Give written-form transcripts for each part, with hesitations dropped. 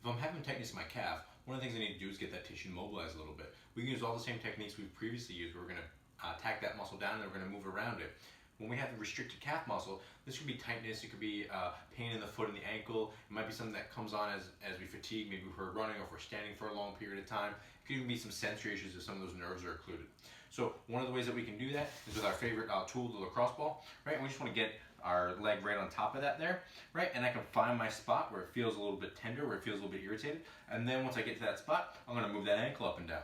if I'm having tightness in my calf, one of the things I need to do is get that tissue mobilized a little bit. We can use all the same techniques we've previously used. We're going to tack that muscle down and then we're going to move around it. When we have the restricted calf muscle, this could be tightness, it could be pain in the foot and the ankle. It might be something that comes on as we fatigue, maybe if we're running or if we're standing for a long period of time. It could even be some sensory issues if some of those nerves are occluded. So one of the ways that we can do that is with our favorite tool, the lacrosse ball, right? And we just want to get our leg right on top of that there, right? And I can find my spot where it feels a little bit tender, where it feels a little bit irritated. And then once I get to that spot, I'm gonna move that ankle up and down,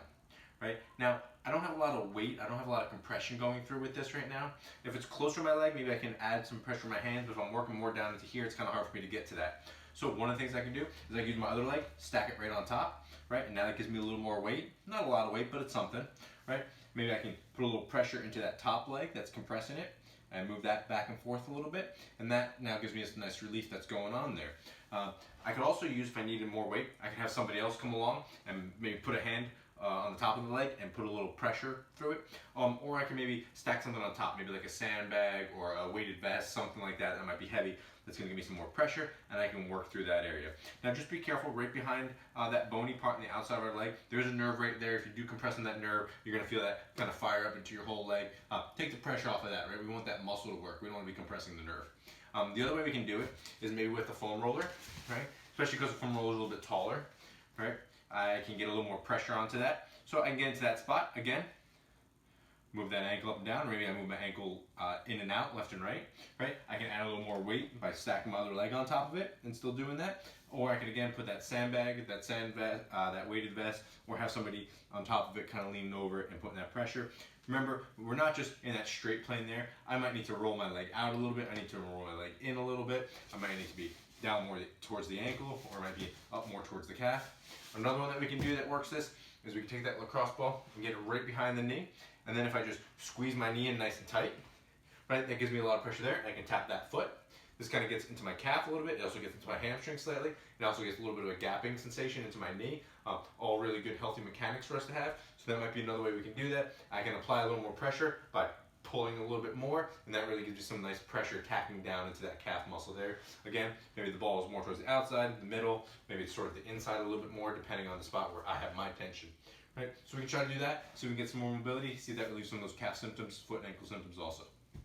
right? Now, I don't have a lot of weight, I don't have a lot of compression going through with this right now. If it's closer to my leg, maybe I can add some pressure in my hands, but if I'm working more down into here, it's kind of hard for me to get to that. So one of the things I can do is I can use my other leg, stack it right on top, right? And now that gives me a little more weight. Not a lot of weight, but it's something, right? Maybe I can put a little pressure into that top leg that's compressing it and move that back and forth a little bit. And that now gives me a nice relief that's going on there. I could also use, if I needed more weight, I could have somebody else come along and maybe put a hand on the top of the leg and put a little pressure through it. Or I can maybe stack something on top, maybe like a sandbag or a weighted vest, something like that that might be heavy. That's gonna give me some more pressure and I can work through that area. Now just be careful right behind that bony part on the outside of our leg. There's a nerve right there. If you do compress on that nerve, you're gonna feel that kind of fire up into your whole leg. Take the pressure off of that, right? We want that muscle to work. We don't wanna be compressing the nerve. The other way we can do it is maybe with a foam roller, right? Especially because the foam roller is a little bit taller, right? I can get a little more pressure onto that. So I can get into that spot again, move that ankle up and down, or maybe I move my ankle in and out, left and right, right? I can add a little more weight by stacking my other leg on top of it and still doing that. Or I can again put that sandbag, that weighted vest, or have somebody on top of it kind of leaning over it and putting that pressure. Remember, we're not just in that straight plane there. I might need to roll my leg out a little bit. I need to roll my leg in a little bit. I might need to be down more towards the ankle, or it might be up more towards the calf. Another one that we can do that works this is we can take that lacrosse ball and get it right behind the knee, and then if I just squeeze my knee in nice and tight, right, that gives me a lot of pressure there, and I can tap that foot. This kind of gets into my calf a little bit. It also gets into my hamstring slightly. It also gets a little bit of a gapping sensation into my knee. All really good healthy mechanics for us to have. So that might be another way we can do that. I can apply a little more pressure by pulling a little bit more, and that really gives you some nice pressure tacking down into that calf muscle there. Again, maybe the ball is more towards the outside, the middle, maybe it's sort of the inside a little bit more, depending on the spot where I have my tension. Right? So we can try to do that so we can get some more mobility, see if that relieves some of those calf symptoms, foot and ankle symptoms also.